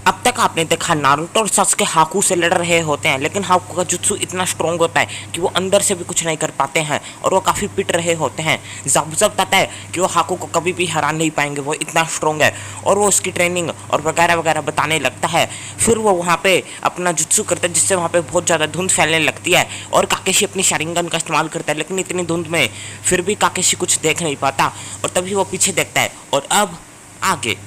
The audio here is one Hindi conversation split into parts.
अब तक आपने देखा नारुतो और सास्के हाकू से लड़ रहे होते हैं, लेकिन हाकू का जुत्सु इतना स्ट्रॉन्ग होता है कि वो अंदर से भी कुछ नहीं कर पाते हैं और वो काफ़ी पिट रहे होते हैं। ज़ाबुज़ा बताता है कि वो हाकू को कभी भी हरा नहीं पाएंगे, वो इतना स्ट्रॉन्ग है, और वो उसकी ट्रेनिंग और वगैरह वगैरह बताने लगता है। फिर वो वहाँ पे अपना जुत्सु करता है, जिससे वहाँ पे बहुत ज़्यादा धुंध फैलने लगती है और काकेशी अपनी शारिंगन का इस्तेमाल करता है, लेकिन इतनी धुंध में फिर भी काकेशी कुछ देख नहीं पाता और तभी वो पीछे देखता है। और अब आगे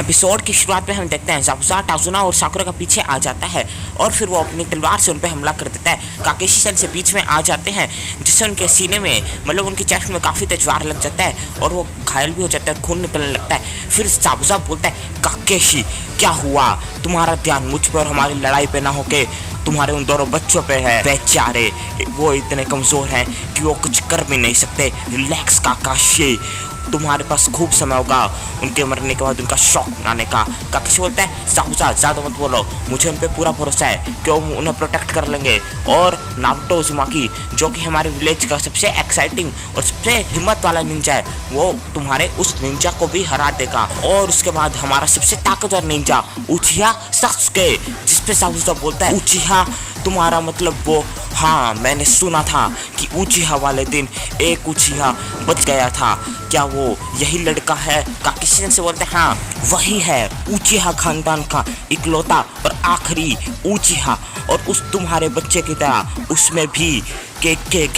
एपिसोड की शुरुआत में हम देखते हैं ज़ाबुज़ा टाजुना और साकुरा का पीछे आ जाता है और फिर वो अपनी तलवार से उन पर हमला कर देता है। काकेशी सन से बीच में आ जाते हैं, जिससे उनके सीने में मतलब उनकी चेस्ट में काफ़ी तेज वार लग जाता है और वो घायल भी हो जाता है, खून निकलने लगता है। फिर ज़ाबुज़ा बोलता है, काकेशी क्या हुआ, तुम्हारा ध्यान मुझ पर और हमारी लड़ाई पे ना होके तुम्हारे उन दोनों बच्चों पे है। बेचारे वो इतने कमज़ोर हैं कि वो कुछ कर भी नहीं सकते। रिलैक्स काकाशी, तुम्हारे पास खूब समय होगा उनके मरने के बाद उनका शौक मनाने का। काकेशी बोलता है, ज़ाबुज़ा ज़्यादा मत बोलो, मुझे उन पर पूरा भरोसा है कि वो उन्हें प्रोटेक्ट कर लेंगे। और नारुतो उज़ुमाकी, जो कि हमारे विलेज का सबसे एक्साइटिंग और सबसे हिम्मत वाला निंजा है, वो तुम्हारे उस निंजा को भी हरा देगा। और उसके बाद हमारा सबसे ताकतवर निंजा उचिहा सास्के, जिसपे ज़ाबुज़ा बोलता है, उचिहा तुम्हारा मतलब वो, हाँ मैंने सुना था कि उचिहा वाले दिन एक उचिहा बच गया था, क्या वो यही लड़का है? काकेशी से बोलते हैं, हाँ वही है, उचिहा खानदान का इकलौता और आखिरी उचिहा, और उस तुम्हारे बच्चे की तरह उसमें भी के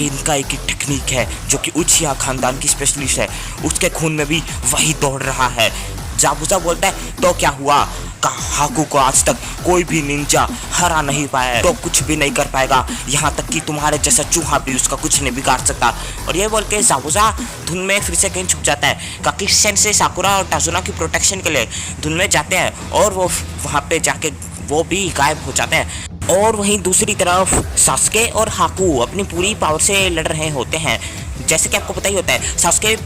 इनका एक टेक्निक है जो कि उचिहा खानदान की स्पेशलिस्ट है, उसके खून में भी वही दौड़ रहा है। ज़ाबुज़ा बोलता है, तो क्या हुआ, हाकू को आज तक कोई भी निंजा हरा नहीं पाया है, तो कुछ भी नहीं कर पाएगा, यहाँ तक कि तुम्हारे जैसा चूहा भी उसका कुछ नहीं बिगाड़ सकता। और ये बोल के ज़ाबुज़ा धुन में फिर से कहीं छुप जाता है। काकेशी सन से साकुरा और टाजुना की प्रोटेक्शन के लिए धुन में जाते हैं और वो वहाँ पे जाके वो भी गायब हो जाते हैं। और वहीं दूसरी तरफ सास्के और हाकू अपनी पूरी पावर से लड़ रहे होते हैं। जैसे कि आपको पता ही होता है, सास्के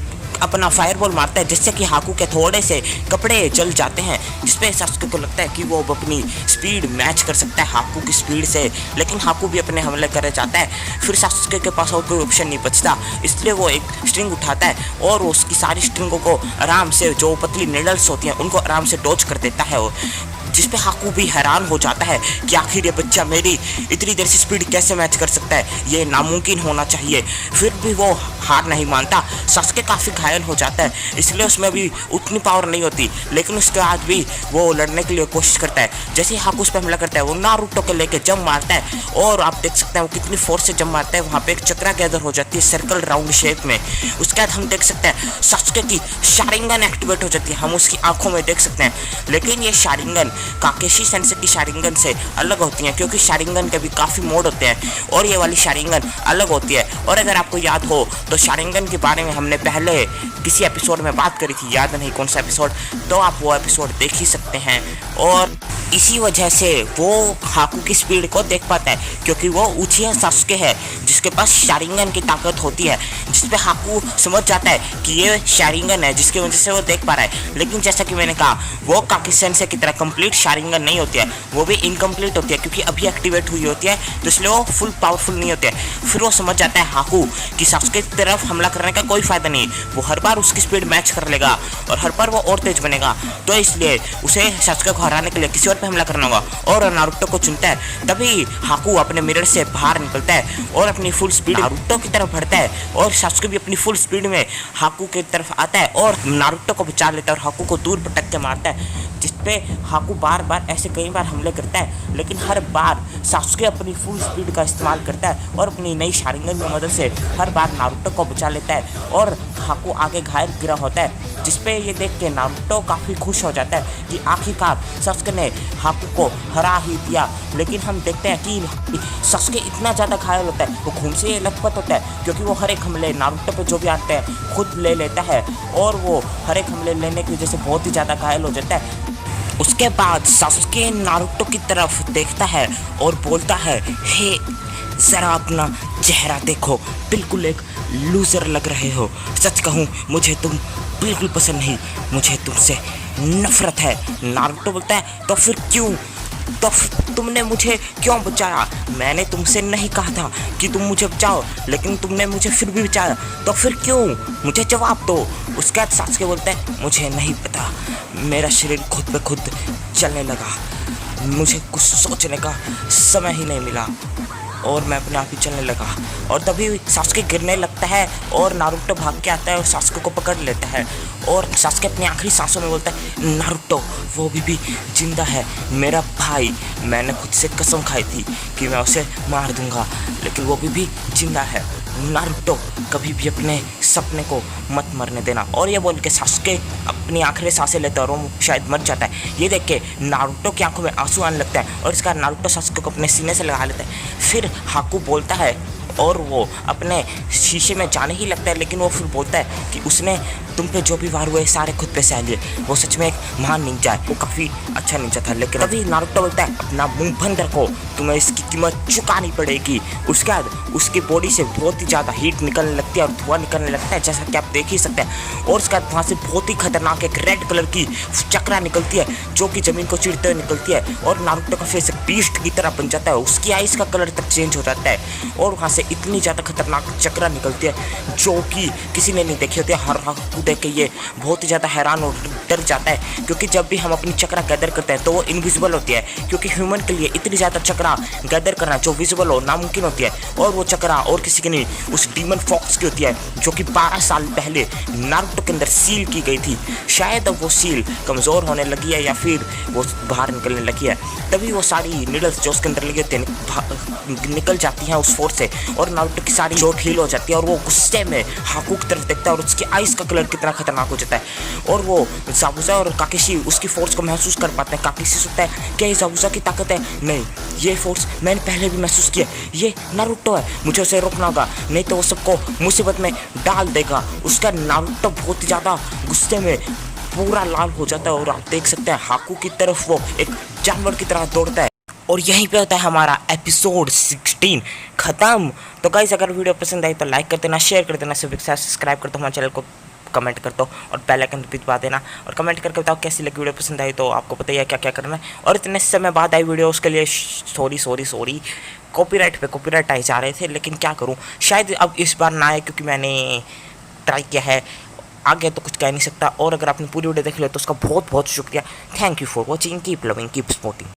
अपना फायरबॉल मारता है जिससे कि हाकू के थोड़े से कपड़े जल जाते हैं, जिसपे सास्के को लगता है कि वो अपनी स्पीड मैच कर सकता है हाकू की स्पीड से, लेकिन हाकू भी अपने हमले करने जाता है। फिर सास्के के पास और कोई ऑप्शन नहीं बचता, इसलिए वो एक स्ट्रिंग उठाता है और उसकी सारी स्ट्रिंगों को आराम से, जो पतली निडल्स होती हैं उनको आराम से डॉच कर देता है वो, जिसपे हाकू भी हैरान हो जाता है कि आखिर ये बच्चा मेरी इतनी देर से स्पीड कैसे मैच कर सकता है, ये नामुमकिन होना चाहिए। फिर भी वो हार नहीं मानता। सास्के काफ़ी घायल हो जाता है, इसलिए उसमें भी उतनी पावर नहीं होती, लेकिन उसके बाद भी वो लड़ने के लिए कोशिश करता है। जैसे ही हाकू उस पर हमला करता है, वो नारुतो को लेकर जंप मारता है और आप देख सकते हैं वो कितनी फोर्स से जंप मारता है। वहाँ पे एक चक्रा गैदर हो जाती है सर्कल राउंड शेप में। उसके बाद हम देख सकते हैं सास्के की शारिंगन एक्टिवेट हो जाती है, हम उसकी आंखों में देख सकते हैं। लेकिन ये शारिंगन काकेशी सेंसे की शारिंगन से अलग होती हैं, क्योंकि शारिंगन के भी काफ़ी मोड होते हैं और ये वाली शारिंगन अलग होती है। और अगर आपको याद हो तो शारिंगन के बारे में हमने पहले किसी एपिसोड में बात करी थी, याद नहीं कौन सा एपिसोड, तो आप वो एपिसोड देख ही सकते हैं। और इसी वजह से वो हाकू की स्पीड को देख पाता है, क्योंकि वो उचिहा सास्के है जिसके पास शारिंगन की ताकत होती है, जिसपे हाकू समझ जाता है कि ये शारिंगन है, जिसकी वजह से वो देख पा रहा है। लेकिन जैसा कि मैंने कहा, वो काकेशी सेंसे की तरह कंप्लीट शारिंगन नहीं होती है, वो भी इनकम्प्लीट होती है, क्योंकि अभी एक्टिवेट हुई होती है, तो इसलिए वो फुल पावरफुल नहीं होती है। फिर वो समझ जाता है हाकू कि सास्के की तरफ हमला करने का कोई फायदा नहीं, वो हर बार उसकी स्पीड मैच कर लेगा और हर बार वो और तेज बनेगा, तो इसलिए उसे सास्के को हराने के लिए किसी और पे हमला करना होगा। और नारुतो को चुनता है। तभी हाकू अपने मिरर से बाहर निकलता है और अपनी फुल स्पीड नारुतो की तरफ बढ़ता है, और सास्के भी अपनी फुल स्पीड में हाकू की तरफ आता है और नारुतो को बचा लेता है और हाकू को दूर पटक के मारता है, जिसपे हाकू बार बार ऐसे कई बार हमले करता है, लेकिन हर बार सास्के अपनी फुल स्पीड का इस्तेमाल करता है और अपनी नई शारिंगन की मदद से हर बार नारुतो को बचा लेता है और हाकू आगे घायल गिरा होता है, जिसपे ये देख के नारुतो काफ़ी खुश हो जाता है कि आखिरकार सास्के ने हाकू को हरा ही दिया। लेकिन हम देखते हैं कि सास्के इतना ज़्यादा घायल होता है, वो खून से लथपथ होता है, क्योंकि वो हर एक हमले नारुतो पे जो भी आते हैं खुद ले लेता है और वो हर एक हमले लेने की वजह से बहुत ही ज़्यादा घायल हो जाता है। उसके बाद सास्के नारुतो की तरफ देखता है और बोलता है, हे ज़रा अपना चेहरा देखो, बिल्कुल एक लूज़र लग रहे हो, सच कहूँ मुझे तुम बिल्कुल पसंद नहीं, मुझे तुमसे नफरत है। नारुतो बोलता है, तो फिर क्यों, तो तुमने मुझे क्यों बचाया? मैंने तुमसे नहीं कहा था कि तुम मुझे बचाओ, लेकिन तुमने मुझे फिर भी बचाया, तो फिर क्यों? मुझे जवाब दो। उसके बाद सासुके बोलते हैं मुझे नहीं पता, मेरा शरीर खुद पे खुद चलने लगा, मुझे कुछ सोचने का समय ही नहीं मिला और मैं अपने आप ही चलने लगा। और तभी सासुके गिरने लगता है और नारुतो भाग के आता है और सासुके को पकड़ लेता है और सासुके अपनी आखिरी सांसों में बोलता है नारुतो वो भी जिंदा है, मेरा भाई। मैंने खुद से कसम खाई थी कि मैं उसे मार दूंगा, लेकिन वो भी जिंदा है। नारुतो कभी भी अपने सपने को मत मरने देना। और ये बोल के सासुके अपनी आखिरी सांसें लेता है और वो शायद मर जाता है। ये देख के नारुतो की आंखों में आंसू आने लगता है और इसका नारुतो सासुके को अपने सीने से लगा लेता है। फिर हाकू बोलता है और वो अपने शीशे में जाने ही लगता है, लेकिन वो फिर बोलता है कि उसने तुम पे जो भी वार हुए सारे खुद पे सह लिए, वो सच में एक महान निंजा है, वो काफ़ी अच्छा निंजा था। लेकिन अभी नारुतो बोलता है अपना मुंह बंद रखो, तुम्हें इसकी कीमत चुकानी पड़ेगी। उसके बाद उसकी बॉडी से बहुत ही ज़्यादा हीट निकलने लगती है और धुआं निकलने लगता है, जैसा कि आप देख ही सकते हैं। और उसके बाद वहाँ से बहुत ही खतरनाक एक रेड कलर की चक्रा निकलती है जो कि ज़मीन को चीरते हुए निकलती है और नारुतो का फेस एक बीस्ट की तरह बन जाता है, उसकी आइस का कलर तक चेंज हो जाता है और वहाँ से इतनी ज़्यादा खतरनाक चक्रा निकलती है जो कि किसी ने नहीं देखी होती है। हर हाकू देख के ये बहुत ही ज़्यादा हैरान और डर जाता है, क्योंकि जब भी हम अपनी चक्रा गैदर करते हैं तो वो इनविजिबल होती है, क्योंकि ह्यूमन के लिए इतनी ज़्यादा चक्रा गैदर करना जो विजिबल हो नामुमकिन होती है। और वो चक्रा और किसी की नहीं, उस डीमन फॉक्स की होती है जो कि 12 साल पहले नारुतो के अंदर सील की गई थी। शायद अब वो सील कमज़ोर होने लगी है या फिर वो बाहर निकलने लगी है। तभी वो सारी नीडल्स जो उसके अंदर लगी होती है निकल जाती हैं उस फोर्स से और नारुतो की सारी चोट हील हो जाती है और वो गुस्से में हाकू की तरफ देखता है और उसकी आइस का कलर कितना खतरनाक हो जाता है। और वो ज़ाबुज़ा और काकेशी उसकी फोर्स को महसूस कर पाते हैं। काकेशी सोचता है क्या ये ज़ाबुज़ा की ताकत है? नहीं, ये फोर्स मैंने पहले भी महसूस किया, ये नारुतो है, मुझे उसे रोकना होगा, नहीं तो वो सबको मुसीबत में डाल देगा। उसका नारुतो बहुत ही ज़्यादा गुस्से में पूरा लाल हो जाता है और आप देख सकते हैं हाकू की तरफ वो एक जानवर की तरह दौड़ता है। और यहीं पे होता है हमारा एपिसोड 16 ख़त्म। तो गाइस अगर वीडियो पसंद आई तो लाइक कर देना, शेयर कर देना, सब्सक्राइब कर दो हमारे चैनल को, कमेंट कर दो और बेल आइकन भी दबा देना और कमेंट करके बताओ कैसी लगी वीडियो। पसंद आई तो आपको पता ही है क्या क्या करना है। और इतने समय बाद आई वीडियो, उसके लिए सॉरी कॉपीराइट पे कॉपीराइट आए जा रहे थे, लेकिन क्या करूं, शायद अब इस बार ना आए क्योंकि मैंने ट्राई किया है। आगे तो कुछ कह नहीं सकता। और अगर आपने पूरी वीडियो देख ली तो उसका बहुत बहुत शुक्रिया। Thank you for watching, keep loving, keep supporting.